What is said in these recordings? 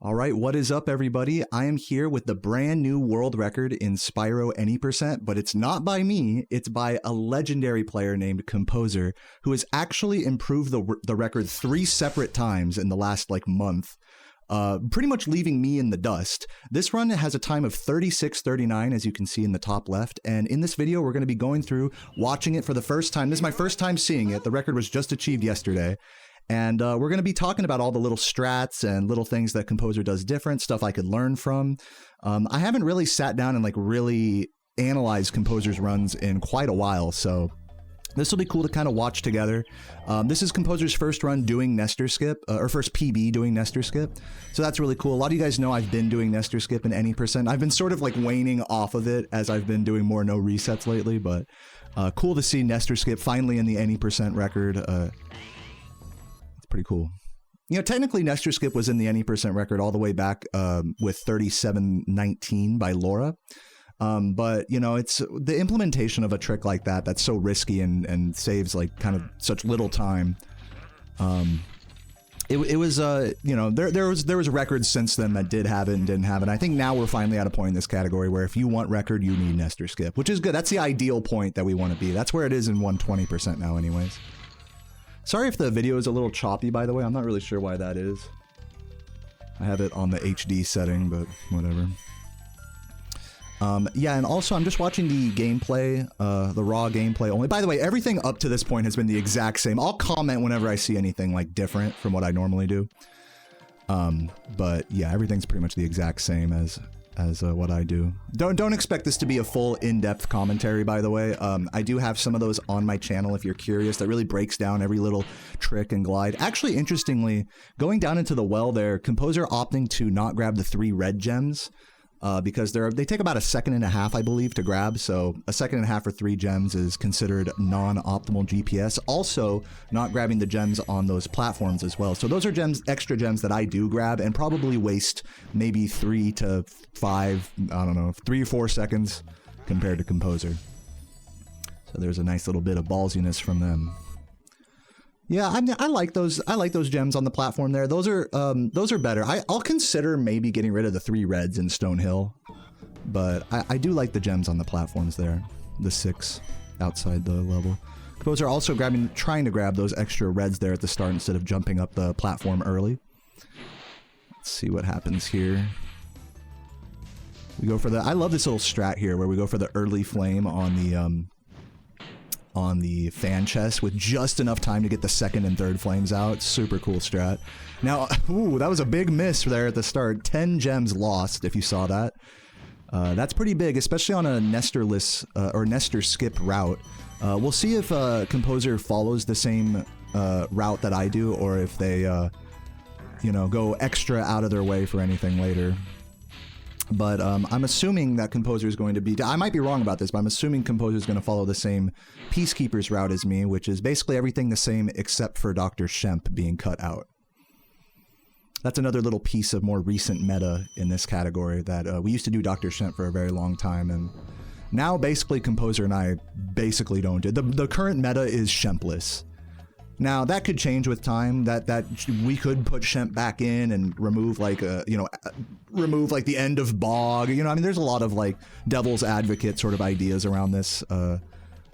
All right, what is up, everybody? I am here with the brand new world record in Spyro any %, but it's not by me. It's by a legendary player named Composer, who has actually improved the record 3 separate times in the last month, pretty much leaving me in the dust. This run has a time of 36:39, as you can see in the top left, and in this video we're going to be going through, watching it for the first time. This is my first time seeing it. The record was just achieved yesterday. And we're going to be talking about all the little strats and little things that Composer does different, stuff I could learn from. I haven't really sat down and really analyzed Composer's runs in quite a while, so this will be cool to kind of watch together. This is Composer's first run doing Nestor Skip, or first PB doing Nestor Skip, so that's really cool. A lot of you guys know I've been doing Nestor Skip in any %. I've been sort of waning off of it as I've been doing more no resets lately, but cool to see Nestor Skip finally in the any % record. Pretty cool. You know, technically Nestor Skip was in the any % record all the way back with 3719 by Laura. But, you know, it's the implementation of a trick like that that's so risky and saves kind of such little time. It was, you know, there was records since then that did have it and didn't have it. I think now we're finally at a point in this category where if you want record, you need Nestor Skip, which is good. That's the ideal point that we want to be. That's where it is in 120% now anyways. Sorry if the video is a little choppy, by the way. I'm not really sure why that is. I have it on the HD setting, but whatever. Yeah, and also I'm just watching the gameplay, the raw gameplay only. By the way, everything up to this point has been the exact same. I'll comment whenever I see anything different from what I normally do. But yeah, everything's pretty much the exact same as what I do. Don't expect this to be a full in-depth commentary, by the way. I do have some of those on my channel if you're curious. That really breaks down every little trick and glide. Actually, interestingly, going down into the well there, Composer opting to not grab the 3 red gems because they take about 1.5 seconds, I believe, to grab. So 1.5 seconds for 3 gems is considered non-optimal GPS. Also, not grabbing the gems on those platforms as well. So those are extra gems that I do grab and probably waste maybe 3 to 5, I don't know, 3 or 4 seconds compared to Composer. So there's a nice little bit of ballsiness from them. Yeah, I like those. I like those gems on the platform there. Those are better. I'll consider maybe getting rid of the 3 reds in Stone Hill, but I do like the gems on the platforms there. The 6 outside the level. Composer also trying to grab those extra reds there at the start instead of jumping up the platform early. Let's see what happens here. We go for I love this little strat here where we go for the early flame on the fan chest with just enough time to get the 2nd and 3rd flames out. Super cool strat. Now, ooh, that was a big miss there at the start. 10 gems lost, if you saw that. That's pretty big, especially on a Nestorless or Nestor Skip route. We'll see if Composer follows the same route that I do, or if they, you know, go extra out of their way for anything later. But I'm assuming that Composer is going to be... I might be wrong about this, but I'm assuming Composer is going to follow the same Peacekeeper's route as me, which is basically everything the same except for Dr. Shemp being cut out. That's another little piece of more recent meta in this category that we used to do Dr. Shemp for a very long time, and now basically Composer and I basically don't do. The current meta is Shempless. Now that could change with time. That we could put Shemp back in and remove you know, remove the end of Bog. You know, I mean, there's a lot of devil's advocate sort of ideas around this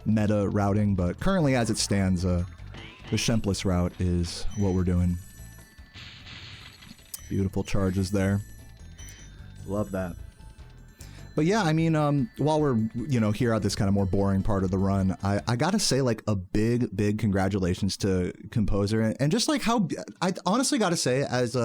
meta routing, but currently as it stands, the Shempless route is what we're doing. Beautiful charges there. Love that. But yeah, I mean, while we're, you know, here at this kind of more boring part of the run, I gotta say, a big congratulations to Composer, and just how, I honestly gotta say, as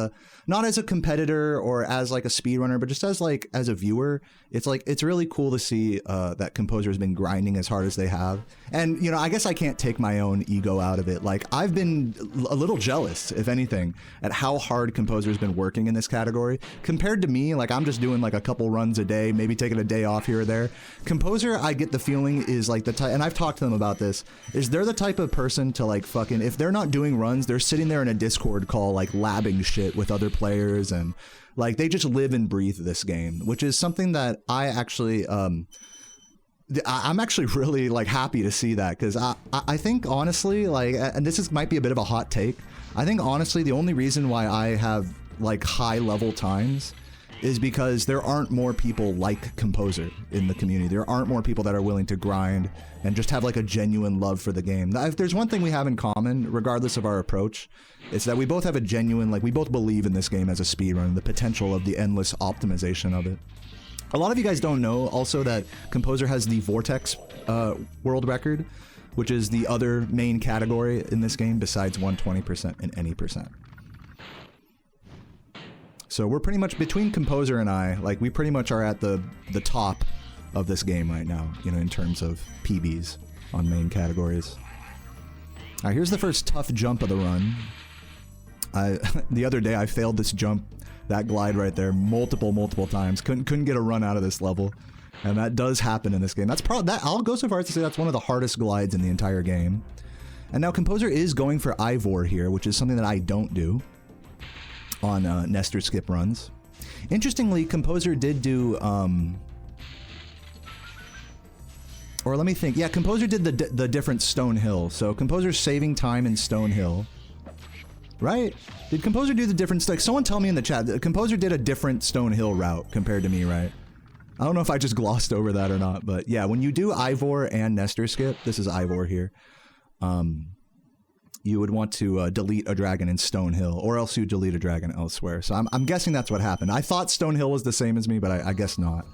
not as a competitor or as a speedrunner, but just as a viewer, it's really cool to see that Composer has been grinding as hard as they have. And, you know, I guess I can't take my own ego out of it. I've been a little jealous, if anything, at how hard Composer has been working in this category. Compared to me, I'm just doing a couple runs a day, maybe taking a day off here or there. Composer, I get the feeling, is the type, and I've talked to them about this, is they're the type of person to fucking, if they're not doing runs, they're sitting there in a Discord call labbing shit with other players, and they just live and breathe this game, which is something that I actually I'm actually really happy to see that, because I think honestly, and this might be a bit of a hot take, I think honestly the only reason why I have like high level times is because there aren't more people like Composer in the community. There aren't more people that are willing to grind and just have like a genuine love for the game. If there's one thing we have in common, regardless of our approach, it's that we both have a genuine, like we both believe in this game as a speedrun, the potential of the endless optimization of it. A lot of you guys don't know also that Composer has the Vortex world record, which is the other main category in this game besides 120% and any percent. So we're pretty much, between Composer and I, like we pretty much are at the top of this game right now, you know, in terms of PBs on main categories. All right, here's the first tough jump of the run. The other day I failed this jump, that glide right there, multiple times. Couldn't get a run out of this level, and that does happen in this game. That's I'll go so far as to say that's one of the hardest glides in the entire game. And now Composer is going for Ivor here, which is something that I don't do on Nestor skip runs. Interestingly, Composer did do, or let me think. Yeah, Composer did the different Stone Hill. So Composer's saving time in Stone Hill, right? Did Composer do the different? Like, someone tell me in the chat. Composer did a different Stone Hill route compared to me, right? I don't know if I just glossed over that or not, but yeah, when you do Ivor and Nestor skip, this is Ivor here. You would want to delete a dragon in Stone Hill, or else you delete a dragon elsewhere. So I'm guessing that's what happened. I thought Stone Hill was the same as me, but I guess not.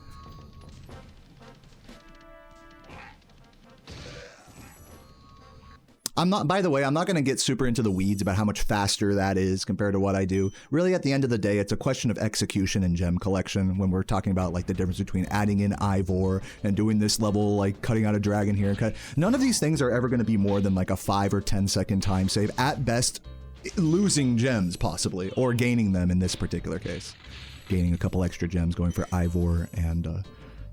By the way, I'm not going to get super into the weeds about how much faster that is compared to what I do. Really, at the end of the day, it's a question of execution and gem collection when we're talking about like the difference between adding in Ivor and doing this level, like cutting out a dragon here. None of these things are ever going to be more than like a 5 or 10 second time save. At best, losing gems possibly, or gaining them in this particular case. Gaining a couple extra gems, going for Ivor and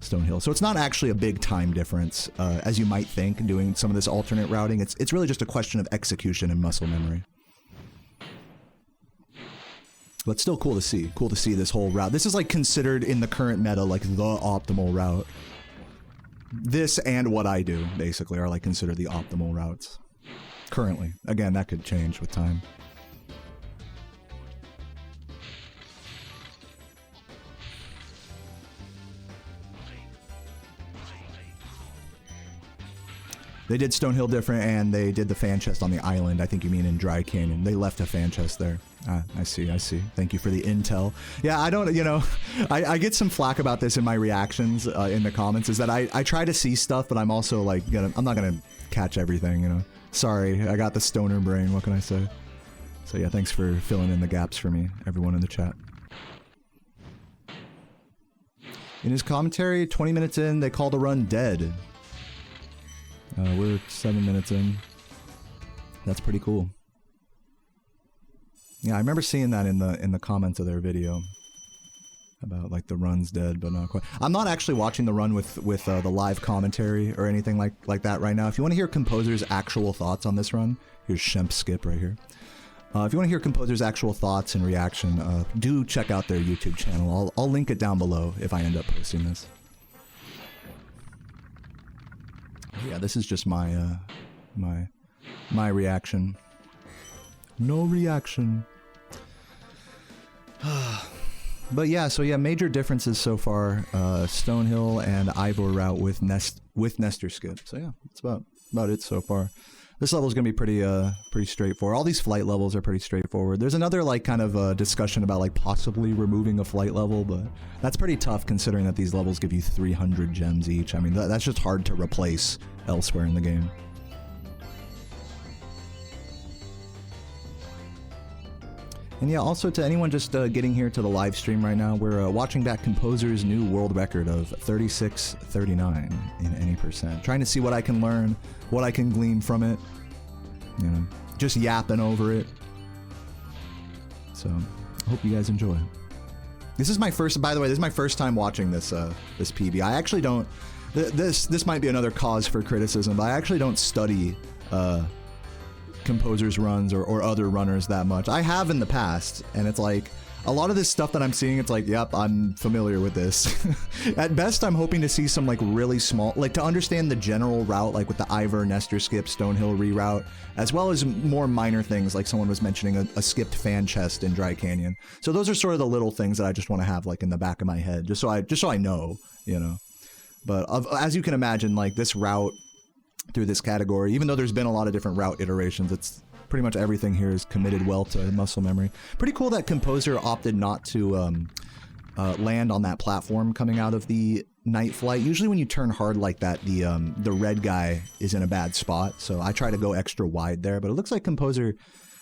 Stone Hill. So it's not actually a big time difference, as you might think, doing some of this alternate routing. It's really just a question of execution and muscle memory. But still cool to see. Cool to see this whole route. This is like considered in the current meta like the optimal route. This and what I do, basically, are like considered the optimal routes. Currently. Again, that could change with time. They did Stone Hill different, and they did the fan chest on the island. I think you mean in Dry Canyon. They left a fan chest there. Ah, I see. Thank you for the intel. Yeah, I don't, you know, I get some flack about this in my reactions in the comments, is that I try to see stuff, but I'm also like, I'm not going to catch everything, you know. Sorry, I got the stoner brain. What can I say? So yeah, thanks for filling in the gaps for me, everyone in the chat. In his commentary, 20 minutes in, they call the run dead. We're 7 minutes in. That's pretty cool. Yeah, I remember seeing that in the comments of their video about like the run's dead, but not quite. I'm not actually watching the run with the live commentary or anything like that right now. If you want to hear Composer's actual thoughts on this run, here's Shemp Skip right here. If you want to hear Composer's actual thoughts and reaction, do check out their YouTube channel. I'll link it down below if I end up posting this. Yeah, this is just my my reaction. No reaction. But yeah, so yeah, major differences so far. Stonehill and Ivor route with Nestor skip. So yeah, that's about it so far. This level is gonna be pretty straightforward. All these flight levels are pretty straightforward. There's another like kind of discussion about like possibly removing a flight level, but that's pretty tough considering that these levels give you 300 gems each. I mean, that's just hard to replace elsewhere in the game. And yeah, also to anyone just getting here to the live stream right now, we're watching back Composer's new world record of 36:39 in any percent. Trying to see what I can learn, what I can glean from it. You know, just yapping over it. So, I hope you guys enjoy. This is my first, by the way, this is my first time watching this this PB. I actually don't, this might be another cause for criticism, but I actually don't study Composer's runs or other runners that much. I have in the past, and it's like a lot of this stuff that I'm seeing, it's like, yep, I'm familiar with this. At best, I'm hoping to see some like really small, like to understand the general route, like with the Ivor, Nestor skip, Stonehill reroute, as well as more minor things like someone was mentioning a skipped fan chest in Dry Canyon. So those are sort of the little things that I just want to have like in the back of my head, just so I know, you know. But as you can imagine, like this route through this category, even though there's been a lot of different route iterations, it's pretty much everything here is committed well to muscle memory. Pretty cool that Composer opted not to land on that platform coming out of the night flight. Usually when you turn hard like that, the red guy is in a bad spot, so I try to go extra wide there, but it looks like Composer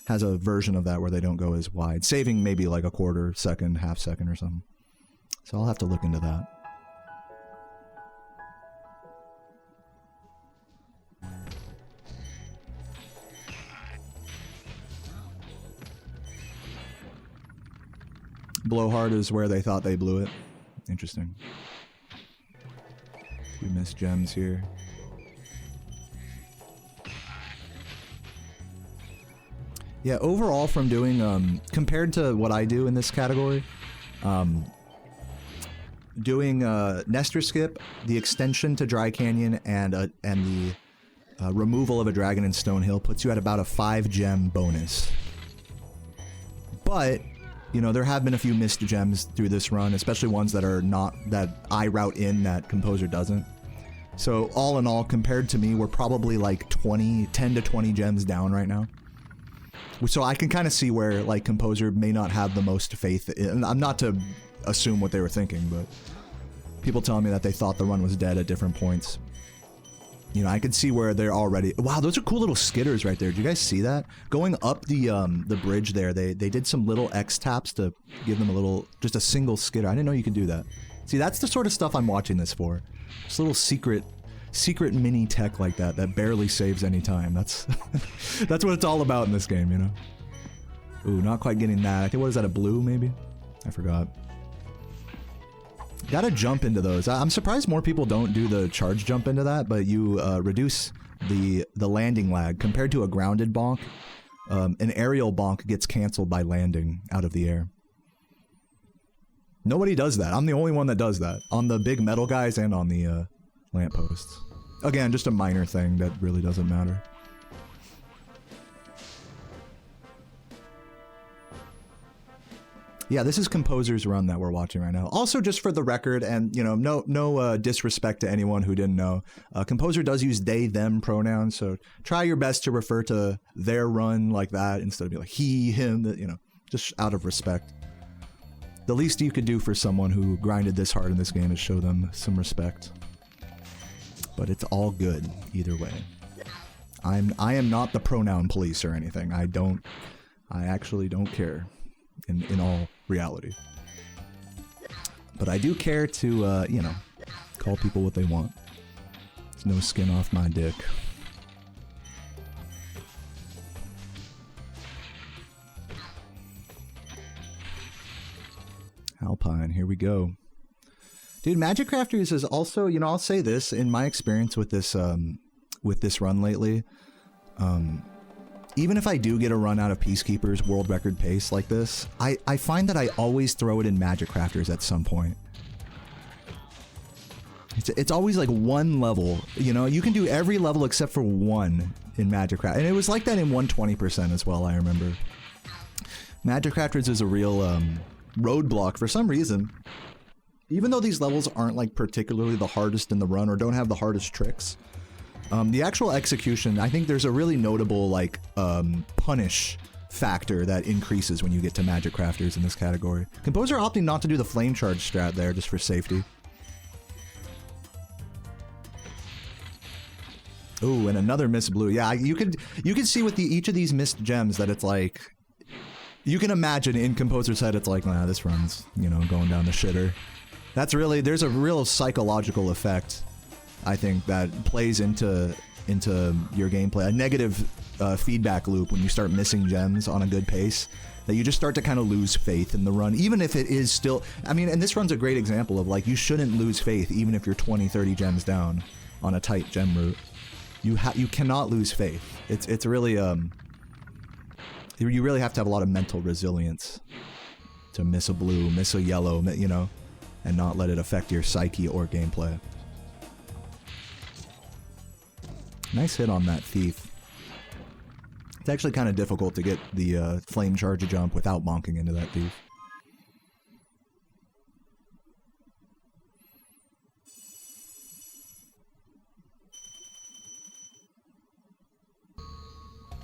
has a version of that where they don't go as wide, saving maybe like a quarter second, half second or something. So I'll have to look into that. Blowhard is where they thought they blew it. Interesting. We missed gems here. Yeah, overall from doing, compared to what I do in this category, doing Nestor Skip, the extension to Dry Canyon, and the removal of a dragon in Stonehill puts you at about a 5 gem bonus. But you know, there have been a few missed gems through this run, especially ones that are not, that I route in that Composer doesn't. So all in all, compared to me, we're probably like 10 to 20 gems down right now. So I can kind of see where like Composer may not have the most faith in, I'm not to assume what they were thinking, but people telling me that they thought the run was dead at different points. You know, I can see where they're already... Wow, those are cool little skitters right there. Did you guys see that? Going up the bridge there, they did some little X taps to give them a little... Just a single skitter. I didn't know you could do that. See, that's the sort of stuff I'm watching this for. Just little secret mini tech like that barely saves any time. That's that's what it's all about in this game, you know? Ooh, not quite getting that. I think, what is that, a blue maybe? I forgot. Gotta jump into those. I'm surprised more people don't do the charge jump into that, but you reduce the landing lag. Compared to a grounded bonk, an aerial bonk gets canceled by landing out of the air. Nobody does that. I'm the only one that does that. On the big metal guys and on the lampposts. Again, just a minor thing that really doesn't matter. Yeah, this is Composer's run that we're watching right now. Also, just for the record, and you know, no disrespect to anyone who didn't know, Composer does use they, them pronouns, so try your best to refer to their run like that instead of be like he, him, you know, just out of respect. The least you could do for someone who grinded this hard in this game is show them some respect. But it's all good either way. I am not the pronoun police or anything. I actually don't care. In all reality. But I do care to, you know, call people what they want. There's no skin off my dick. Alpine, here we go. Dude, Magic Crafters is also, you know, I'll say this, in my experience with this run lately, even if I do get a run out of Peacekeeper's world record pace like this, I find that I always throw it in Magic Crafters at some point. It's always like one level, you know, you can do every level except for one in Magic Crafters. And it was like that in 120% as well, I remember. Magic Crafters is a real roadblock for some reason. Even though these levels aren't like particularly the hardest in the run or don't have the hardest tricks, the actual execution, I think there's a really notable like punish factor that increases when you get to Magic Crafters in this category. Composer opting not to do the flame charge strat there just for safety. Ooh, and another missed blue. Yeah, you could see with each of these missed gems that it's like, you can imagine in Composer's head it's like, nah, this run's, you know, going down the shitter. That's really, there's a real psychological effect, I think, that plays into your gameplay. A negative feedback loop when you start missing gems on a good pace, that you just start to kind of lose faith in the run, even if it is still, I mean, and this run's a great example of like, you shouldn't lose faith even if you're 20, 30 gems down on a tight gem route. You cannot lose faith. It's really, you really have to have a lot of mental resilience to miss a blue, miss a yellow, you know, and not let it affect your psyche or gameplay. Nice hit on that thief. It's actually kind of difficult to get the flame charge jump without bonking into that thief.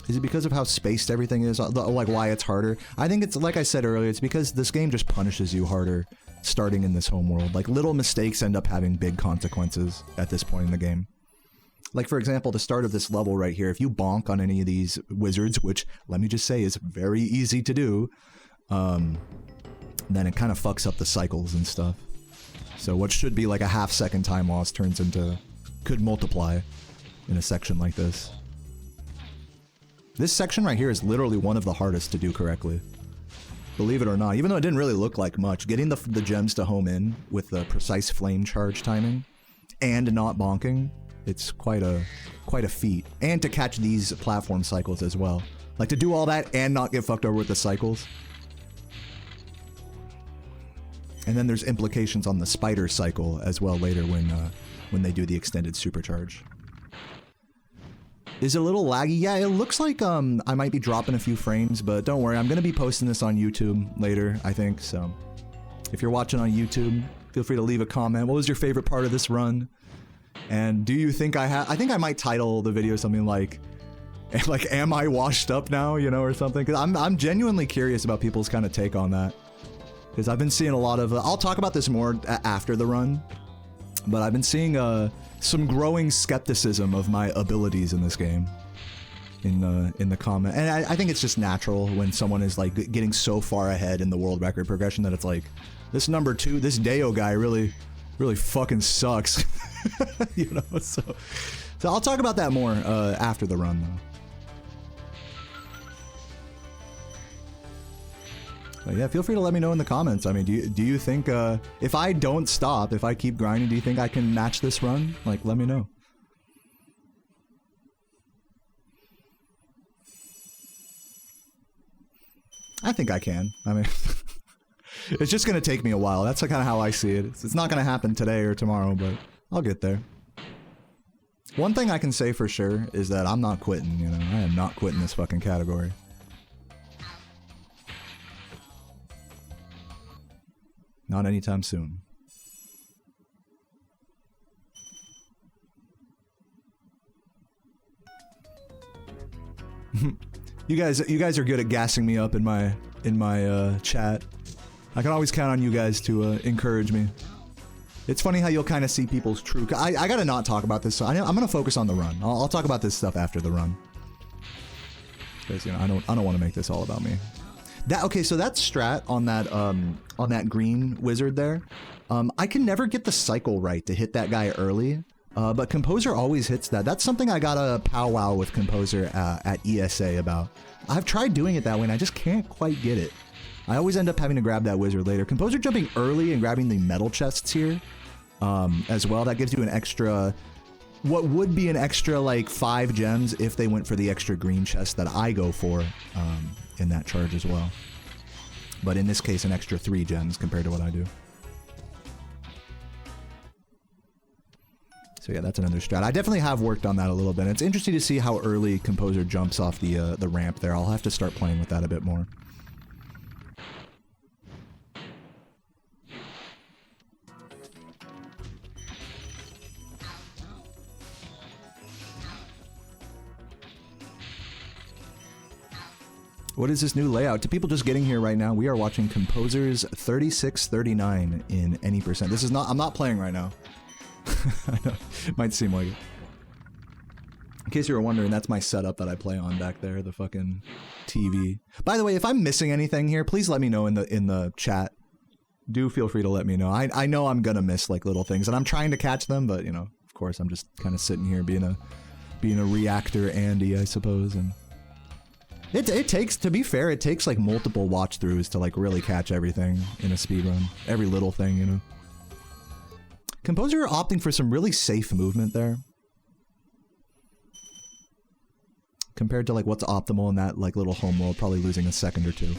Is it because of how spaced everything is? Like why it's harder? I think it's, like I said earlier, it's because this game just punishes you harder starting in this homeworld. Like little mistakes end up having big consequences at this point in the game. Like, for example, the start of this level right here, if you bonk on any of these wizards, which, let me just say, is very easy to do, then it kind of fucks up the cycles and stuff. So what should be like a half-second time loss turns into... could multiply in a section like this. This section right here is literally one of the hardest to do correctly. Believe it or not, even though it didn't really look like much, getting the gems to home in with the precise flame charge timing and not bonking, it's quite a feat. And to catch these platform cycles as well. Like to do all that and not get fucked over with the cycles. And then there's implications on the spider cycle as well later when they do the extended supercharge. Is it a little laggy? Yeah, it looks like I might be dropping a few frames, but don't worry, I'm going to be posting this on YouTube later, I think, so if you're watching on YouTube, feel free to leave a comment. What was your favorite part of this run? And do you think I think I might title the video something like, am I washed up now, you know, or something? Because I'm genuinely curious about people's kind of take on that. Because I've been seeing a lot of, I'll talk about this more after the run, but I've been seeing some growing skepticism of my abilities in this game in the comment. And I think it's just natural when someone is like getting so far ahead in the world record progression that it's like, this number 2, this Dayo guy really fucking sucks. You know, so I'll talk about that more after the run though. But yeah, feel free to let me know in the comments. I mean, do you think if I don't stop, if I keep grinding, do you think I can match this run? Like, let me know. I think I can. I mean, it's just gonna take me a while. That's kind of how I see it. It's not gonna happen today or tomorrow, but I'll get there. One thing I can say for sure is that I'm not quitting, you know? I am not quitting this fucking category. Not anytime soon. You guys are good at gassing me up in my chat. I can always count on you guys to encourage me. It's funny how you'll kind of see people's true... I gotta not talk about this. I'm gonna focus on the run. I'll talk about this stuff after the run. Because, you know, I don't want to make this all about me. Okay, so that strat on that green wizard there, I can never get the cycle right to hit that guy early, but Composer always hits that. That's something I got a powwow with Composer at ESA about. I've tried doing it that way and I just can't quite get it. I always end up having to grab that wizard later. Composer jumping early and grabbing the metal chests here as well, that gives you an extra... what would be an extra like 5 gems if they went for the extra green chest that I go for in that charge as well. But in this case, an extra 3 gems compared to what I do. So yeah, that's another strat. I definitely have worked on that a little bit. It's interesting to see how early Composer jumps off the ramp there. I'll have to start playing with that a bit more. What is this new layout? To people just getting here right now, we are watching Composer's 3639 in any percent. This is not, I'm not playing right now. I know, it might seem like it. In case you were wondering, that's my setup that I play on back there, the fucking TV. By the way, if I'm missing anything here, please let me know in the chat. Do feel free to let me know. I know I'm gonna miss like little things, and I'm trying to catch them, but you know, of course, I'm just kind of sitting here being a reactor Andy, I suppose, and it takes, to be fair, it takes like multiple watch throughs to like really catch everything in a speedrun. Every little thing, you know. Composer opting for some really safe movement there. Compared to like what's optimal in that like little homeworld, probably losing a second or two.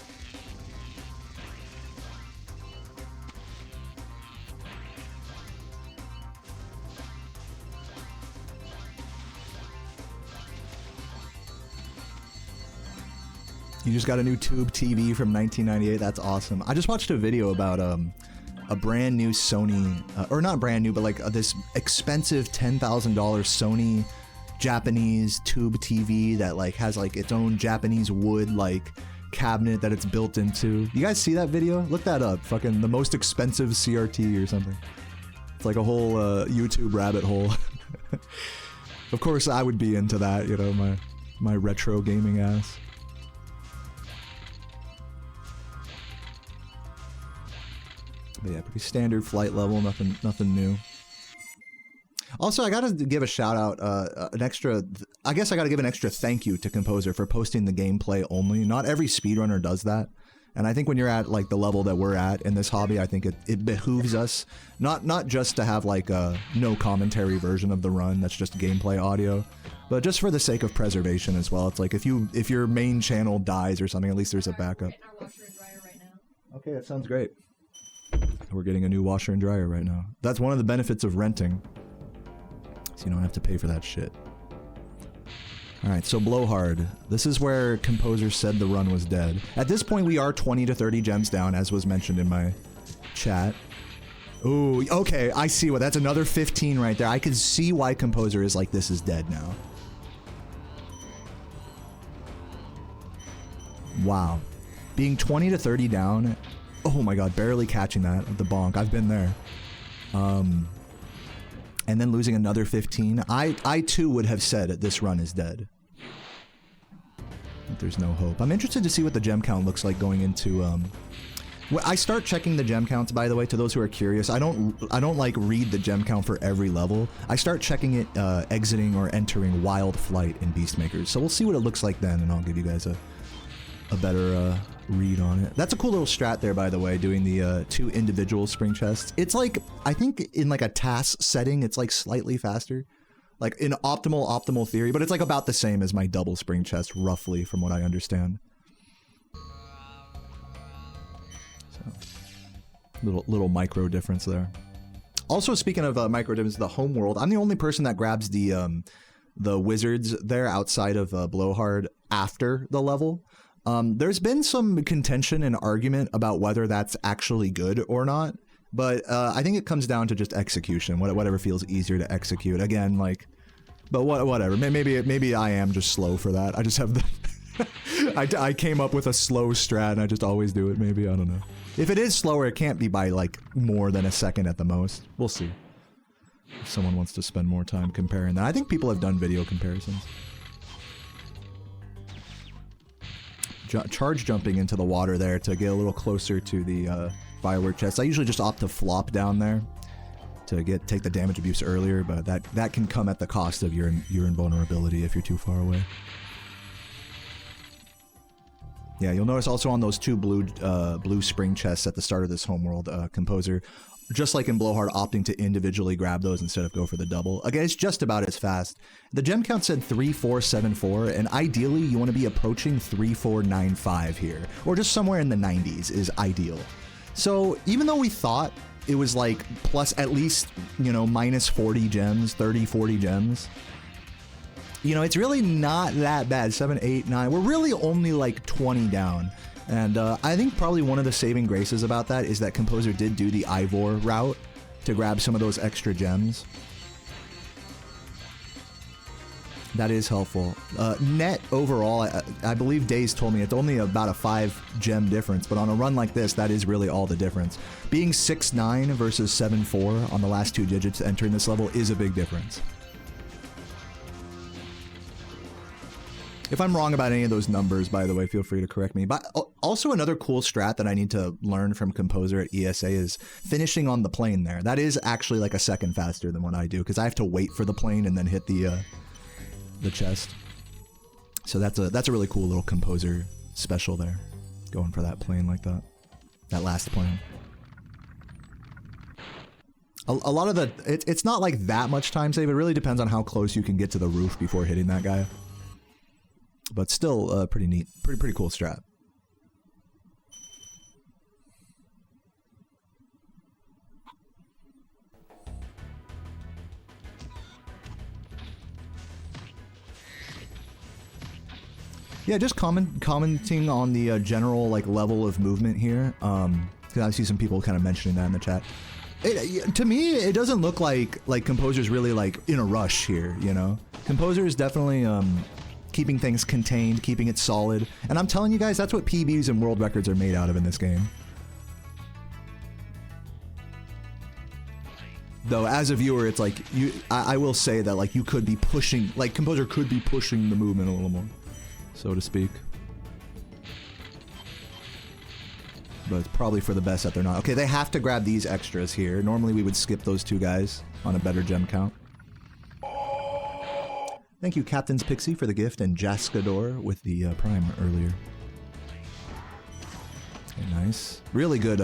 You just got a new tube TV from 1998. That's awesome. I just watched a video about a brand new Sony, or not brand new, but like this expensive $10,000 Sony Japanese tube TV that like has like its own Japanese wood like cabinet that it's built into. You guys see that video? Look that up. Fucking the most expensive CRT or something. It's like a whole YouTube rabbit hole. Of course I would be into that, you know, my retro gaming ass. But yeah, pretty standard flight level, nothing new. Also, I gotta give a shout out, I guess I gotta give an extra thank you to Composer for posting the gameplay only. Not every speedrunner does that. And I think when you're at like the level that we're at in this hobby, I think it behooves us not just to have like a no commentary version of the run that's just gameplay audio, but just for the sake of preservation as well. It's like if your main channel dies or something, at least there's a backup. Okay, that sounds great. We're getting a new washer and dryer right now. That's one of the benefits of renting. So you don't have to pay for that shit. Alright, so Blowhard. This is where Composer said the run was dead. At this point, we are 20 to 30 gems down, as was mentioned in my chat. Ooh, okay, I see what. That's another 15 right there. I can see why Composer is like, this is dead now. Wow. Being 20 to 30 down... Oh my god, barely catching that at the bonk. I've been there. And then losing another 15. I too would have said this run is dead. There's no hope. I'm interested to see what the gem count looks like going into I start checking the gem counts, by the way, to those who are curious. I don't like read the gem count for every level. I start checking it exiting or entering Wild Flight in Beastmakers. So we'll see what it looks like then, and I'll give you guys a better read on it. That's a cool little strat there, by the way, doing the 2 individual spring chests. It's like, I think in like a TAS setting, it's like slightly faster. Like in optimal theory, but it's like about the same as my double spring chest, roughly, from what I understand. So, little micro difference there. Also, speaking of micro difference, the homeworld, I'm the only person that grabs the wizards there outside of Blowhard after the level. There's been some contention and argument about whether that's actually good or not, but I think it comes down to just execution, whatever feels easier to execute. Again, like, but whatever. Maybe I am just slow for that. I just have the I came up with a slow strat and I just always do it. Maybe, I don't know. If it is slower, it can't be by like more than a second at the most. We'll see. If someone wants to spend more time comparing that, I think people have done video comparisons. Charge jumping into the water there to get a little closer to the firework chest. I usually just opt to flop down there to take the damage abuse earlier, but that can come at the cost of your invulnerability if you're too far away. Yeah, you'll notice also on those 2 blue spring chests at the start of this homeworld, Composer, just like in Blowhard, opting to individually grab those instead of go for the double. Again, it's just about as fast. The gem count said 3474, and ideally you want to be approaching 3495 here, or just somewhere in the 90s is ideal. So even though we thought it was like plus at least, you know, minus 40 gems, 30, 40 gems, you know, it's really not that bad. 7, 8, 9. We're really only like 20 down. And I think probably one of the saving graces about that is that Composer did do the Ivor route to grab some of those extra gems. That is helpful. Net overall, I believe Days told me it's only about a 5 gem difference, but on a run like this, that is really all the difference. Being 6-9 versus 7-4 on the last 2 digits entering this level is a big difference. If I'm wrong about any of those numbers, by the way, feel free to correct me. But also another cool strat that I need to learn from Composer at ESA is finishing on the plane there. That is actually like a second faster than what I do, because I have to wait for the plane and then hit the chest. So that's a really cool little Composer special there, going for that plane like that. That last plane. A lot of the... It's not like that much time save. It really depends on how close you can get to the roof before hitting that guy. But still, pretty neat. Pretty cool strat. Yeah, just commenting on the general like level of movement here. Because I see some people kind of mentioning that in the chat. To me, it doesn't look like Composer's really like in a rush here, you know? Composer is definitely keeping things contained, keeping it solid. And I'm telling you guys, that's what PBs and world records are made out of in this game. Though, as a viewer, it's like, I will say that like you could be pushing, like Composer could be pushing the movement a little more, so to speak. But it's probably for the best that they're not. Okay, they have to grab these extras here. Normally we would skip those two guys on a better gem count. Thank you, Captain's Pixie, for the gift, and Jascador with the prime earlier. Okay, nice. Really good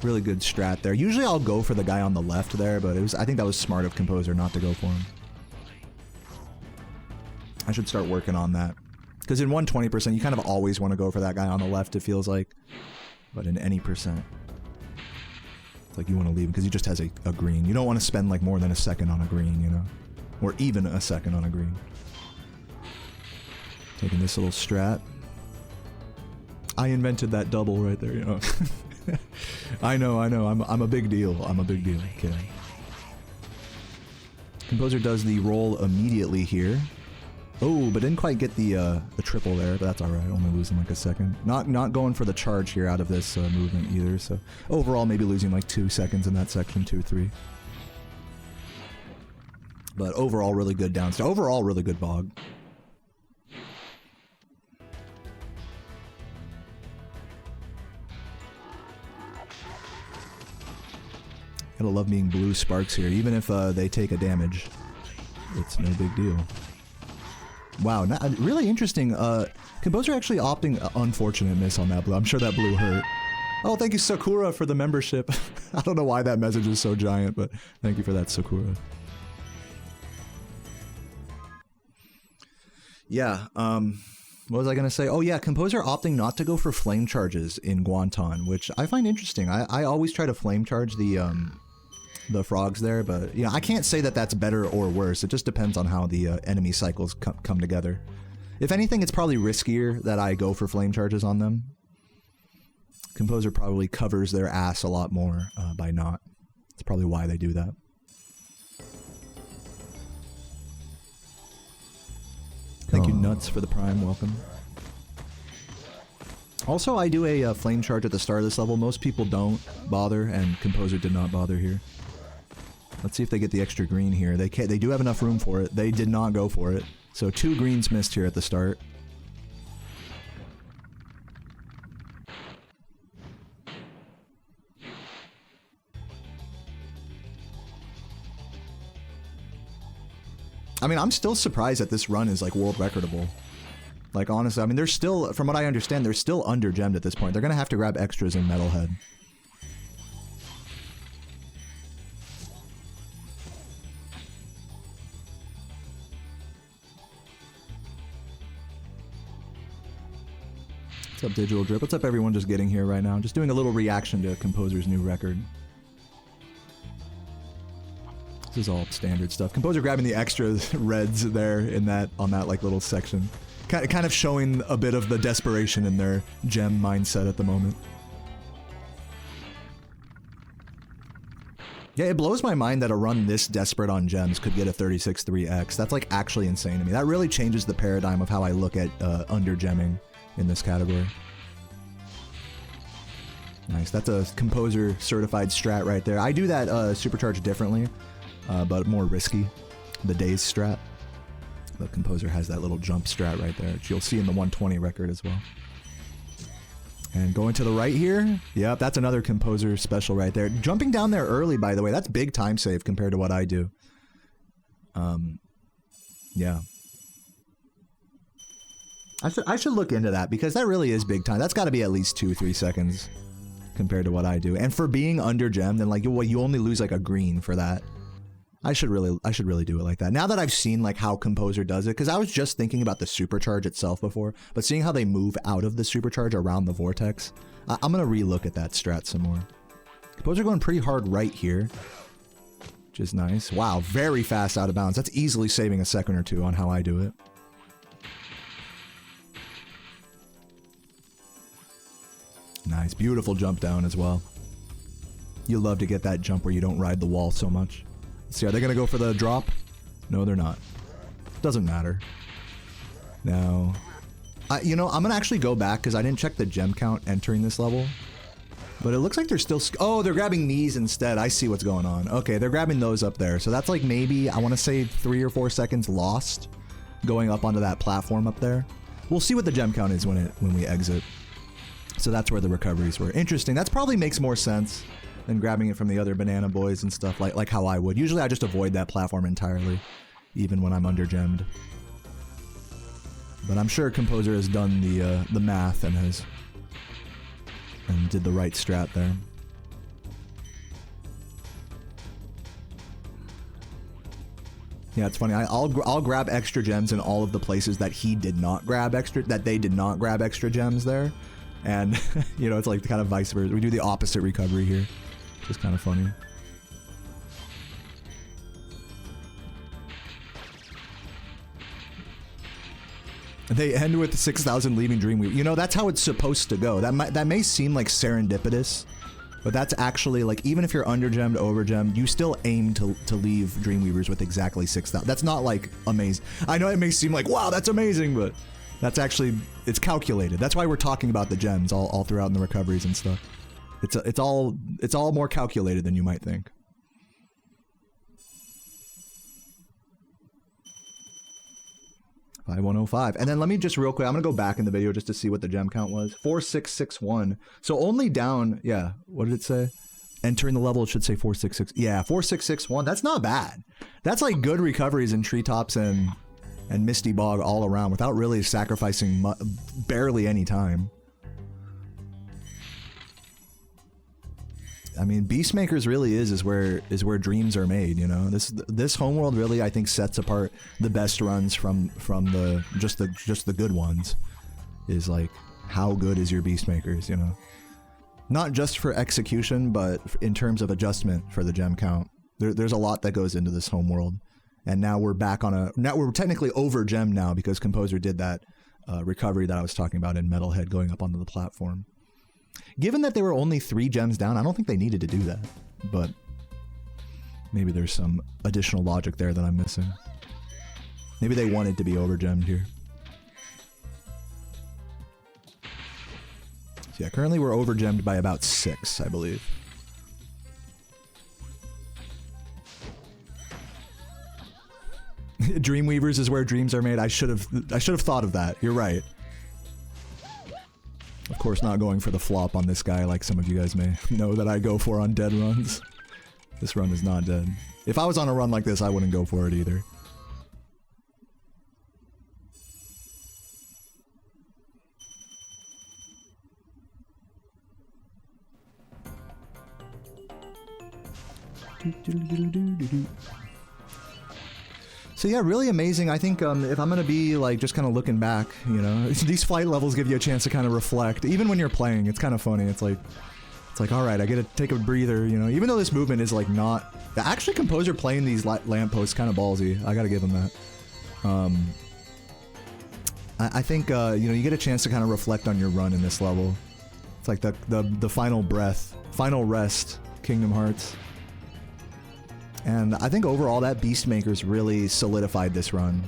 strat there. Usually I'll go for the guy on the left there, but I think that was smart of Composer not to go for him. I should start working on that. Because in 120%, you kind of always want to go for that guy on the left, it feels like. But in any percent, it's like you want to leave him because he just has a green. You don't want to spend like more than a second on a green, you know? Or even a second on a green. Taking this little strat. I invented that double right there, you know? I know. I'm a big deal. I'm a big deal. Kidding. Composer does the roll immediately here. Oh, but didn't quite get the triple there, but that's alright, only losing like a second. Not going for the charge here out of this movement either, so overall maybe losing like 2 seconds in that section, 2, 3. But overall really good downstairs. Overall really good bog. Gotta love being blue sparks here, even if they take a damage. It's no big deal. Wow, really interesting. Composer actually opting unfortunate miss on that blue. I'm sure that blue hurt. Oh, thank you, Sakura, for the membership. I don't know why that message is so giant, but thank you for that, Sakura. Yeah, what was I gonna say? Oh yeah, Composer opting not to go for flame charges in Guanton, which I find interesting. I always try to flame charge the frogs there, but you know, I can't say that that's better or worse. It just depends on how the enemy cycles come together. If anything, it's probably riskier that I go for flame charges on them. Composer probably covers their ass a lot more by not. That's probably why they do that. Thank you, Nuts, for the prime. Welcome. Also, I do a flame charge at the start of this level. Most people don't bother, and Composer did not bother here. Let's see if they get the extra green here. They do have enough room for it. They did not go for it. So 2 greens missed here at the start. I mean, I'm still surprised that this run is like world recordable. Like, honestly, I mean, they're still, from what I understand, they're still under gemmed at this point. They're gonna have to grab extras in Metalhead. What's up, Digital Drip? What's up, everyone just getting here right now? Just doing a little reaction to Composer's new record. This is all standard stuff. Composer grabbing the extra reds there in that, on that like little section. Kind of showing a bit of the desperation in their gem mindset at the moment. Yeah, it blows my mind that a run this desperate on gems could get a 36-3x. That's like actually insane to me. That really changes the paradigm of how I look at under gemming in this category. Nice, that's a Composer certified strat right there. I do that supercharge differently, but more risky. The Daze strat. The Composer has that little jump strat right there, which you'll see in the 120 record as well. And going to the right here, yep, that's another Composer special right there. Jumping down there early, by the way, that's big time save compared to what I do. Yeah. I should look into that, because that really is big time. That's got to be at least 2-3 seconds compared to what I do. And for being under gemmed, and like, well, you only lose like a green for that. I should really do it like that. Now that I've seen like how Composer does it, because I was just thinking about the supercharge itself before, but seeing how they move out of the supercharge around the vortex, I'm gonna relook at that strat some more. Composer going pretty hard right here, which is nice. Wow, very fast out of bounds. That's easily saving a second or two on how I do it. Beautiful jump down as well. You love to get that jump where you don't ride the wall so much. Let's see, are they gonna go for the drop? No, they're not. Doesn't matter. Now, you know, I'm gonna actually go back because I didn't check the gem count entering this level. But it looks like they're still... Oh, they're grabbing these instead. I see what's going on. Okay, they're grabbing those up there. So that's like maybe, I want to say 3 or 4 seconds lost going up onto that platform up there. We'll see what the gem count is when we exit. So that's where the recoveries were. Interesting. That probably makes more sense than grabbing it from the other banana boys and stuff like how I would. Usually I just avoid that platform entirely, even when I'm under gemmed. But I'm sure Composer has done the math and did the right strat there. Yeah, it's funny. I'll grab extra gems in all of the places that he did not grab they did not grab extra gems there, and you know, it's like kind of vice versa. We do the opposite recovery here, which is kind of funny. They end with 6,000 leaving Dreamweaver. You know, that's how it's supposed to go. That may seem like serendipitous, but that's actually like, even if you're under-gemmed, over-gemmed, you still aim to leave Dreamweavers with exactly 6,000. That's not like amazing. I know it may seem like, wow, that's amazing, but that's actually, it's calculated. That's why we're talking about the gems all throughout in the recoveries and stuff. It's all more calculated than you might think. 5105. And then let me just real quick, I'm gonna go back in the video just to see what the gem count was. 4661. So only down, yeah, what did it say? Entering the level, it should say 466. Yeah, 4661. That's not bad. That's like good recoveries in treetops and Misty Bog all around without really sacrificing barely any time. I mean, Beastmakers really is where dreams are made, you know. This homeworld really, I think, sets apart the best runs from the just the good ones. Is like, how good is your Beastmakers, you know? Not just for execution, but in terms of adjustment for the gem count. There's a lot that goes into this homeworld, and now we're back on now we're technically over gemmed now because Composer did that recovery that I was talking about in Metalhead going up onto the platform. Given that they were only 3 gems down, I don't think they needed to do that, but maybe there's some additional logic there that I'm missing. Maybe they wanted to be over-gemmed here. So yeah, currently we're over-gemmed by about 6, I believe. Dreamweavers is where dreams are made. I should have thought of that. You're right. Of course, not going for the flop on this guy like some of you guys may know that I go for on dead runs. This run is not dead. If I was on a run like this, I wouldn't go for it either. So yeah, really amazing. I think if I'm gonna be like just kind of looking back, you know, these flight levels give you a chance to kind of reflect. Even when you're playing, it's kind of funny. It's like, all right, I get to take a breather, you know. Even though this movement is like not actually, Composer playing these lampposts kind of ballsy. I gotta give him that. I think you know, you get a chance to kind of reflect on your run in this level. It's like the final breath, final rest, Kingdom Hearts. And I think overall that Beastmakers really solidified this run.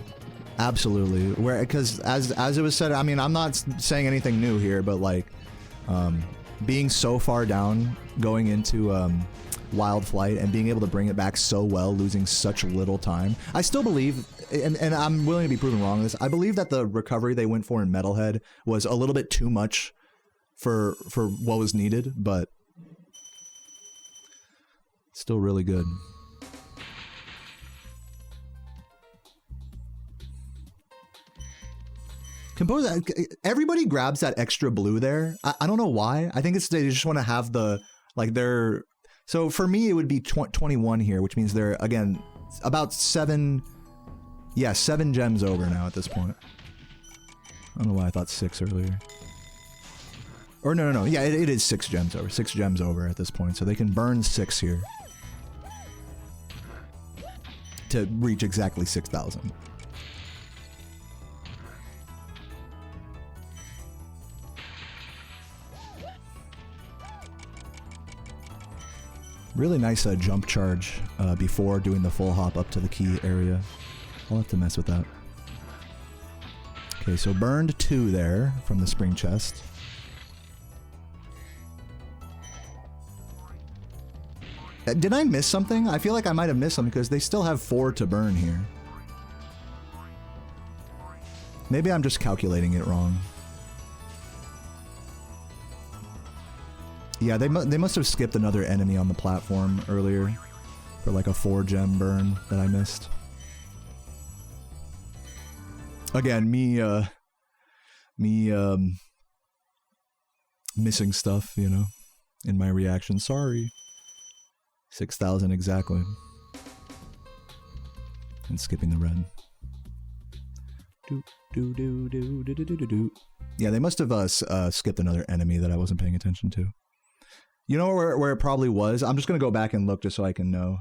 Absolutely. Because as it was said, I mean, I'm not saying anything new here, but like being so far down going into Wild Flight and being able to bring it back so well, losing such little time. I still believe, and I'm willing to be proven wrong on this, I believe that the recovery they went for in Metalhead was a little bit too much for what was needed, but still really good. Composer, everybody grabs that extra blue there. I don't know why. I think it's they just want to have the, like, they're... So for me, it would be 21 here, which means they're, again, about 7... Yeah, 7 gems over now at this point. I don't know why I thought 6 earlier. Or no. Yeah, it is 6 gems over. 6 gems over at this point. So they can burn 6 here to reach exactly 6,000. Really nice jump charge before doing the full hop up to the key area. I'll have to mess with that. Okay, so burned 2 there from the spring chest. Did I miss something? I feel like I might have missed something because they still have 4 to burn here. Maybe I'm just calculating it wrong. Yeah, they must have skipped another enemy on the platform earlier for like a 4-gem burn that I missed. Again, missing stuff, you know, in my reaction. Sorry. 6,000 exactly. And skipping the red. Yeah, they must have skipped another enemy that I wasn't paying attention to. You know where it probably was? I'm just gonna go back and look just so I can know.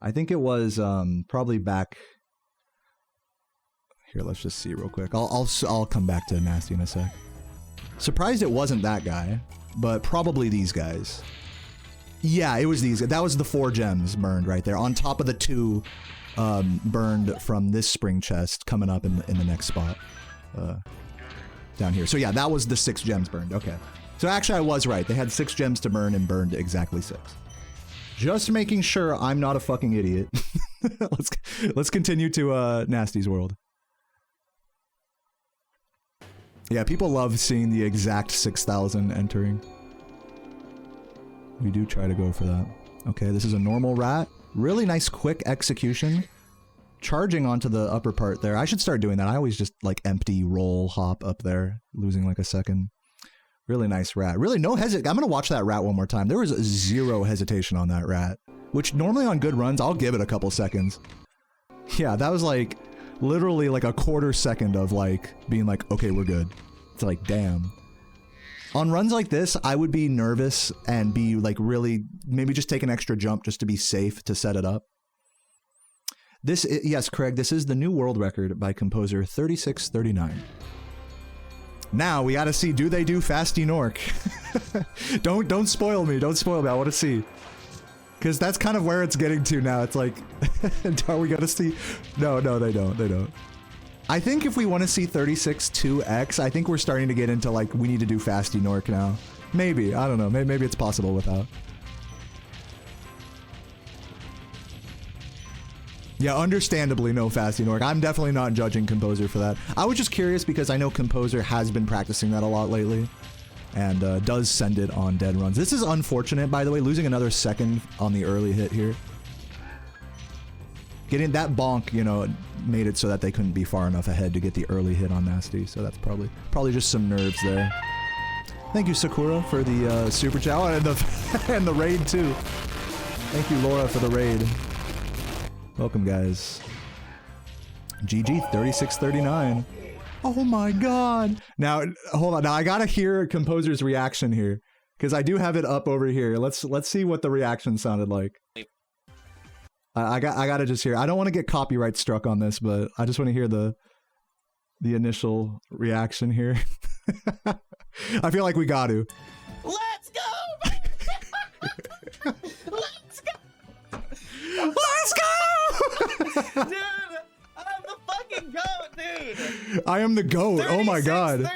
I think it was probably back. Here, let's just see real quick. I'll come back to Gnasty in a sec. Surprised it wasn't that guy, but probably these guys. Yeah, it was these. That was the 4 gems burned right there on top of the 2 burned from this spring chest coming up in the next spot down here. So yeah, that was the 6 gems burned. Okay. So actually I was right. They had 6 gems to burn and burned exactly 6. Just making sure I'm not a fucking idiot. Let's continue to Gnasty's world. Yeah, people love seeing the exact 6,000 entering. We do try to go for that. Okay, this is a normal rat. Really nice quick execution. Charging onto the upper part there. I should start doing that. I always just like empty roll hop up there, losing like a second. Really nice rat. Really no hesitation. I'm going to watch that rat one more time. There was 0 hesitation on that rat, which normally on good runs, I'll give it a couple seconds. Yeah, that was like literally like a quarter second of like being like, okay, we're good. It's like, damn. On runs like this, I would be nervous and be like really, maybe just take an extra jump just to be safe to set it up. This, yes, Craig, this is the new world record by composer 3639. Now we gotta see, do they do Gnasty Gnorc? Don't spoil me, don't spoil me, I wanna see. Cause that's kind of where it's getting to now, it's like, are we gonna see? No, they don't. I think if we wanna see 36-2X, I think we're starting to get into like, we need to do Gnasty Gnorc now. Maybe, I don't know, maybe it's possible without. Yeah, understandably no Gnasty Gnorc. I'm definitely not judging Composer for that. I was just curious because I know Composer has been practicing that a lot lately and does send it on dead runs. This is unfortunate, by the way, losing another second on the early hit here. Getting that bonk, you know, made it so that they couldn't be far enough ahead to get the early hit on Gnasty, so that's probably just some nerves there. Thank you, Sakura, for the super chat, and and the raid too. Thank you, Laura, for the raid. Welcome, guys. GG 3639. Oh my god. Now, hold on. Now I gotta hear Composer's reaction here, because I do have it up over here. Let's see what the reaction sounded like. I gotta just hear. I don't want to get copyright struck on this, but I just want to hear the initial reaction here. I feel like we got to. Let's go! Let's go! Let's go! Dude, I'm the fucking goat, dude! I am the goat. Oh my god.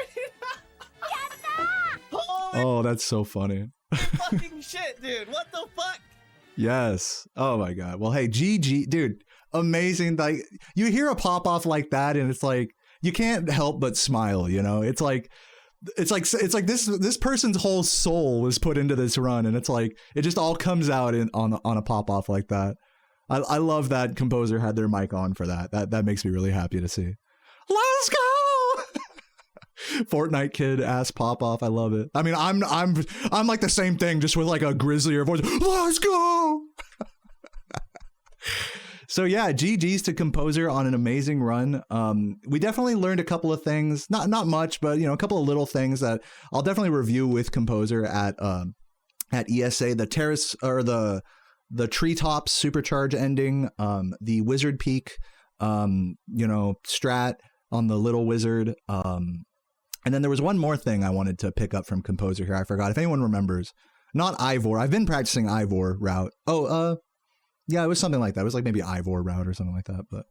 Holy Oh, that's so funny. fucking shit, dude. What the fuck? Yes. Oh my god. Well, hey, GG, dude. Amazing. Like, you hear a pop off like that, and it's like you can't help but smile. You know, it's like this person's whole soul was put into this run, and it's like it just all comes out on a pop off like that. I love that Composer had their mic on for that. That makes me really happy to see. Let's go! Fortnite kid ass pop off. I love it. I mean, I'm like the same thing, just with like a grislier voice. Let's go! So yeah, GG's to Composer on an amazing run. We definitely learned a couple of things, not much, but you know, a couple of little things that I'll definitely review with Composer at ESA. The terrace or the treetops supercharge ending, the wizard peak, you know, strat on the little wizard, and then there was one more thing I wanted to pick up from Composer here. I forgot. If anyone remembers, Not Ivor. I've been practicing Ivor route. Oh, yeah, it was something like that. It was like maybe Ivor route or something like that, but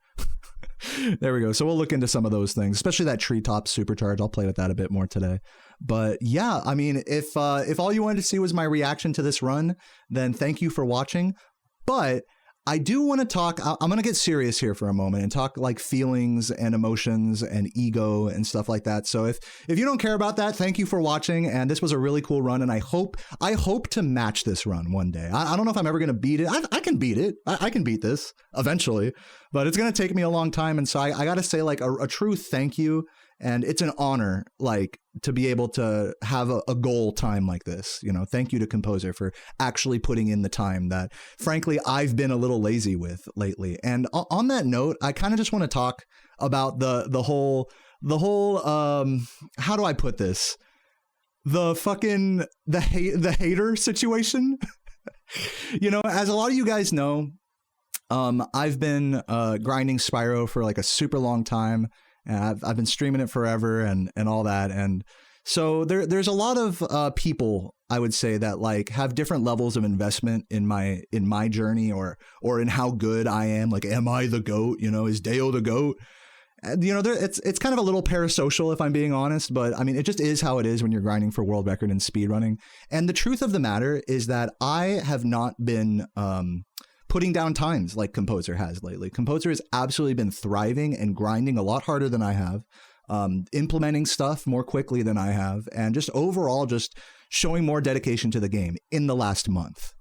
there we go. So we'll look into some of those things, especially that treetop supercharge. I'll play with that a bit more today. But yeah, I mean, if all you wanted to see was my reaction to this run, then thank you for watching. But I do want to talk, I'm going to get serious here for a moment and talk like feelings and emotions and ego and stuff like that. So if you don't care about that, thank you for watching. And this was a really cool run. And I hope to match this run one day. I don't know if I'm ever going to beat it. I can beat it. I can beat this eventually, but it's going to take me a long time. And so I got to say like a true thank you. And it's an honor, like, to be able to have a goal time like this. You know, thank you to Composer for actually putting in the time that, frankly, I've been a little lazy with lately. And on that note, I kind of just want to talk about the whole how do I put this? The hater situation. You know, as a lot of you guys know, I've been grinding Spyro for like a super long time. And I've been streaming it forever and all that. And so there's a lot of people, I would say, that like have different levels of investment in my journey or in how good I am. Like, am I the GOAT? You know, is Dayo the GOAT? And, you know, it's kind of a little parasocial, if I'm being honest. But I mean, it just is how it is when you're grinding for world record and speedrunning. And the truth of the matter is that I have not been putting down times like Composer has lately. Composer has absolutely been thriving and grinding a lot harder than I have, implementing stuff more quickly than I have, and just overall just showing more dedication to the game in the last month.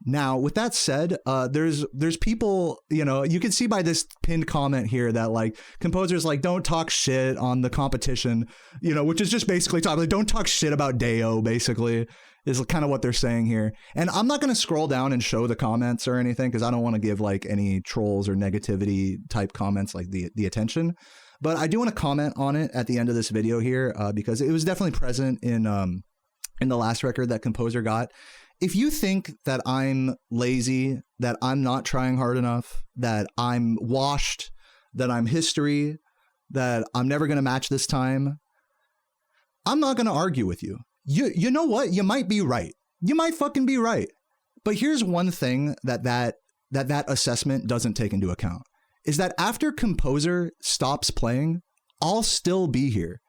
Now, with that said, there's people, you know, you can see by this pinned comment here that like Composer's like, don't talk shit on the competition, you know, which is just basically talking like, don't talk shit about Dayo, basically, is kind of what they're saying here. And I'm not going to scroll down and show the comments or anything because I don't want to give like any trolls or negativity type comments like the attention. But I do want to comment on it at the end of this video here because it was definitely present in the last record that Composer got. If you think that I'm lazy, that I'm not trying hard enough, that I'm washed, that I'm history, that I'm never going to match this time, I'm not going to argue with you. You know what? You might be right. You might fucking be right. But here's one thing that assessment doesn't take into account is that after Composer stops playing, I'll still be here.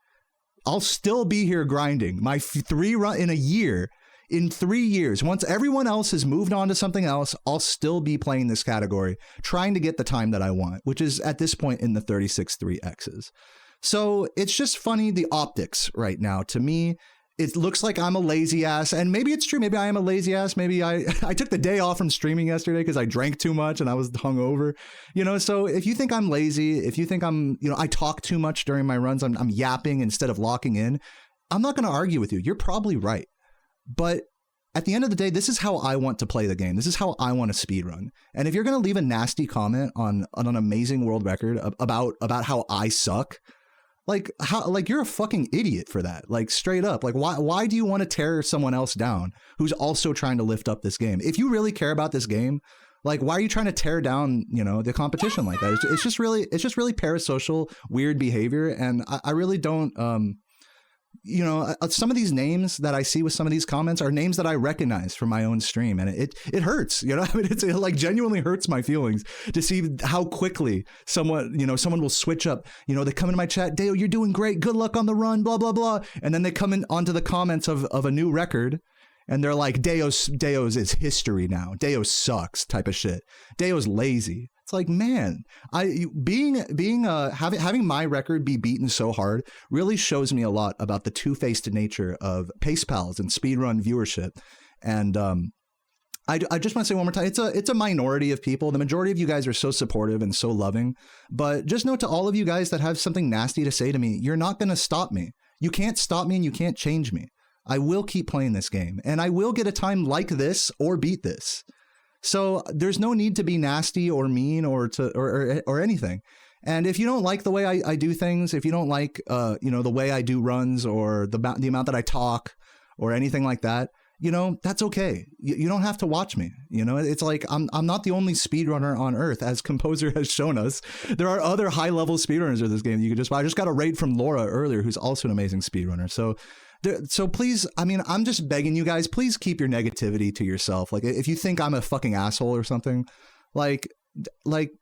I'll still be here grinding my 3 run in a year. In 3 years, once everyone else has moved on to something else, I'll still be playing this category, trying to get the time that I want, which is at this point in the 36.3x's. So it's just funny, the optics right now. To me, it looks like I'm a lazy ass, and maybe it's true. Maybe I am a lazy ass. Maybe I took the day off from streaming yesterday because I drank too much and I was hungover. You know, so if you think I'm lazy, if you think I'm, you know, I talk too much during my runs, I'm yapping instead of locking in, I'm not going to argue with you. You're probably right. But at the end of the day, this is how I want to play the game. This is how I want to speedrun. And if you're going to leave a nasty comment on an amazing world record about how I suck, like you're a fucking idiot for that. Like straight up, like why do you want to tear someone else down who's also trying to lift up this game? If you really care about this game, like why are you trying to tear down, you know, the competition like that? It's just really parasocial, weird behavior. And I really don't, you know, some of these names that I see with some of these comments are names that I recognize from my own stream, and it hurts, you know. I mean, it like genuinely hurts my feelings to see how quickly someone will switch up. You know, they come into my chat, Dayo, you're doing great, good luck on the run, blah blah blah, and then they come in onto the comments of a new record, and they're like, Dayo's is history now. Dayo sucks, type of shit. Dayo's lazy. It's like, man, having my record be beaten so hard really shows me a lot about the two-faced nature of Pace Pals and speedrun viewership. And I just want to say one more time, it's a minority of people. The majority of you guys are so supportive and so loving. But just note to all of you guys that have something nasty to say to me, you're not going to stop me. You can't stop me and you can't change me. I will keep playing this game, and I will get a time like this or beat this. So there's no need to be nasty or mean or anything. And if you don't like the way I do things, if you don't like you know, the way I do runs or the amount that I talk or anything like that, you know, that's okay. You don't have to watch me. You know, it's like I'm not the only speedrunner on earth, as Composer has shown us. There are other high level speedrunners of this game. I just got a raid from Laura earlier, who's also an amazing speedrunner. So So please, I mean, I'm just begging you guys, please keep your negativity to yourself. Like, if you think I'm a fucking asshole or something, like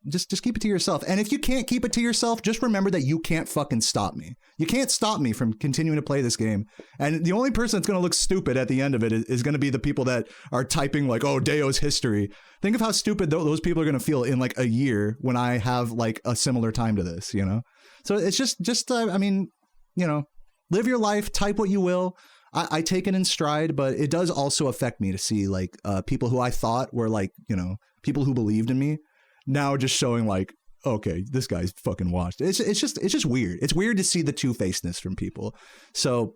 just keep it to yourself. And if you can't keep it to yourself, just remember that you can't fucking stop me. You can't stop me from continuing to play this game. And the only person that's going to look stupid at the end of it is going to be the people that are typing like, oh, Dayo's history. Think of how stupid those people are going to feel in like a year when I have like a similar time to this, you know? So it's just I mean, you know, live your life, type what you will. I take it in stride, but it does also affect me to see like people who I thought were like, you know, people who believed in me now just showing like, okay, this guy's fucking washed. It's just weird. It's weird to see the two-facedness from people. So,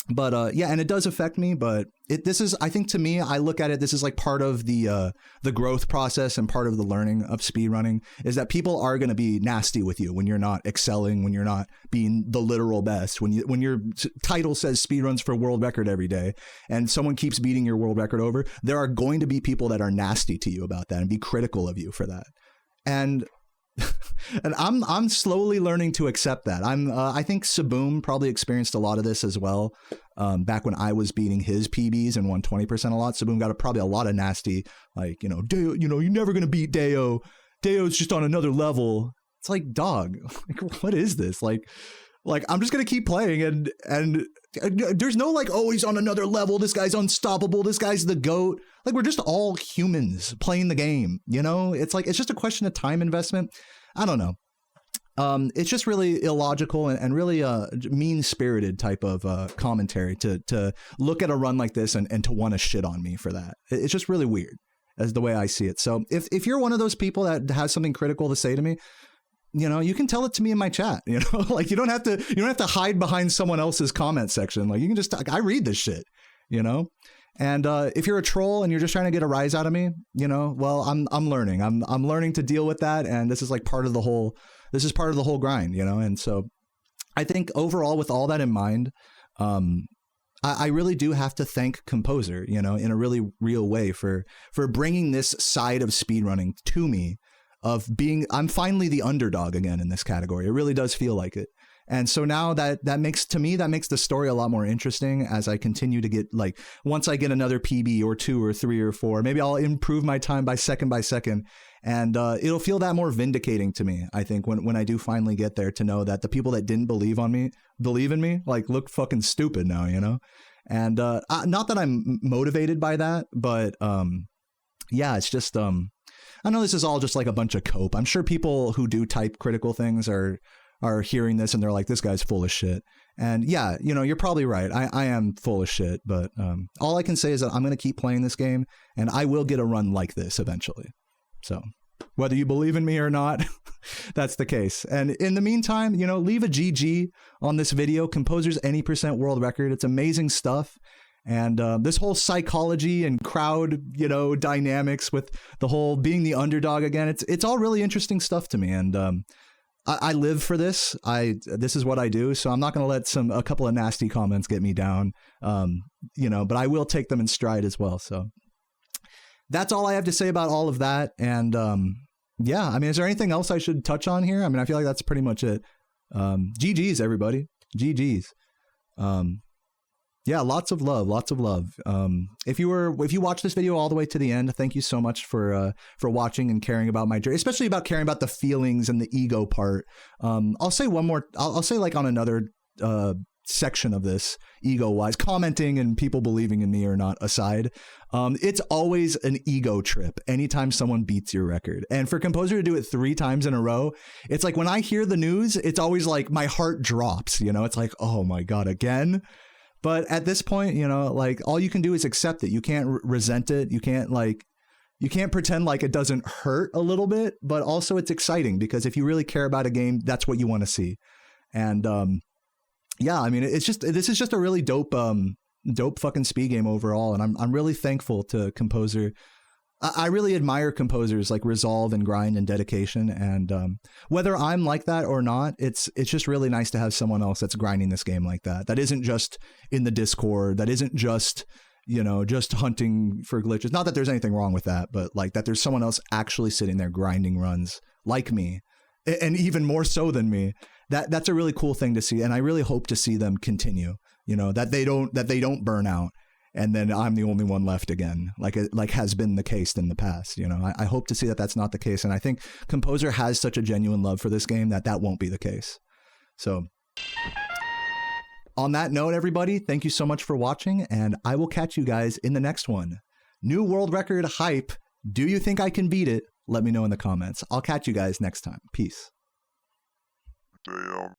but yeah, and it does affect me, but this is, I think to me, I look at it, this is like part of the growth process and part of the learning of speedrunning is that people are going to be nasty with you when you're not excelling, when you're not being the literal best, when your title says speedruns for world record every day and someone keeps beating your world record over, there are going to be people that are nasty to you about that and be critical of you for that. And I'm slowly learning to accept that. I think Saboom probably experienced a lot of this as well. Back when I was beating his PBs and won 20% a lot, Saboom got probably a lot of nasty, like, you know, Dayo, you know, you're never gonna beat Dayo. Dayo's just on another level. It's like, dog, like, what is this? Like I'm just gonna keep playing and there's no like, oh, he's on another level. This guy's unstoppable. This guy's the GOAT. Like, we're just all humans playing the game, you know? It's like, it's just a question of time investment. I don't know. It's just really illogical and really mean-spirited type of commentary to look at a run like this and to want to shit on me for that. It's just really weird as the way I see it. So if you're one of those people that has something critical to say to me, you know, you can tell it to me in my chat, you know, like you don't have to hide behind someone else's comment section. Like, you can just, I read this shit, you know? And if you're a troll and you're just trying to get a rise out of me, you know, well, I'm learning. I'm learning to deal with that, and this is like part of the whole grind, you know. And so I think overall, with all that in mind, I really do have to thank Composer, you know, in a really real way for bringing this side of speedrunning to me, of being, I'm finally the underdog again in this category. It really does feel like it. And so now that makes the story a lot more interesting as I continue to get, like, once I get another PB or 2 or 3 or 4, maybe I'll improve my time by second, and it'll feel that more vindicating to me, I think, when I do finally get there, to know that the people that didn't believe in me, like, look fucking stupid now, you know? And not that I'm motivated by that, but yeah, it's just I know this is all just like a bunch of cope. I'm sure people who do type critical things are hearing this and they're like, this guy's full of shit. And yeah, you know, you're probably right. I am full of shit, but all I can say is that I'm going to keep playing this game and I will get a run like this eventually. So whether you believe in me or not, that's the case. And in the meantime, you know, leave a GG on this video. Composer's any % world record. It's amazing stuff. And this whole psychology and crowd, you know, dynamics with the whole being the underdog again, it's all really interesting stuff to me. And I live for this. This is what I do. So I'm not going to let a couple of nasty comments get me down, you know, but I will take them in stride as well. So that's all I have to say about all of that. And yeah, I mean, is there anything else I should touch on here? I mean, I feel like that's pretty much it. GG's, everybody. GG's. Yeah, lots of love. If you watch this video all the way to the end, thank you so much for watching and caring about my journey, especially about caring about the feelings and the ego part. I'll say one more. I'll say, like, on another section of this, ego wise, commenting and people believing in me or not aside, it's always an ego trip anytime someone beats your record. And for Composer to do it 3 times in a row, it's like, when I hear the news, it's always like my heart drops, you know. It's like, oh my God, again. But at this point, you know, like, all you can do is accept it. You can't resent it. You can't pretend like it doesn't hurt a little bit, but also it's exciting, because if you really care about a game, that's what you want to see. And yeah, I mean, this is just a really dope fucking speed game overall. And I'm really thankful to Composer. I really admire Composer's, like, resolve and grind and dedication. And whether I'm like that or not, it's just really nice to have someone else that's grinding this game like that. That isn't just in the Discord. That isn't just, you know, just hunting for glitches. Not that there's anything wrong with that, but like that there's someone else actually sitting there grinding runs like me, and even more so than me. That's a really cool thing to see. And I really hope to see them continue. you know, that they don't burn out. And then I'm the only one left again, like has been the case in the past. You know, I hope to see that that's not the case. And I think Composer has such a genuine love for this game that won't be the case. So on that note, everybody, thank you so much for watching, and I will catch you guys in the next one. New world record hype. Do you think I can beat it? Let me know in the comments. I'll catch you guys next time. Peace. Dayoman.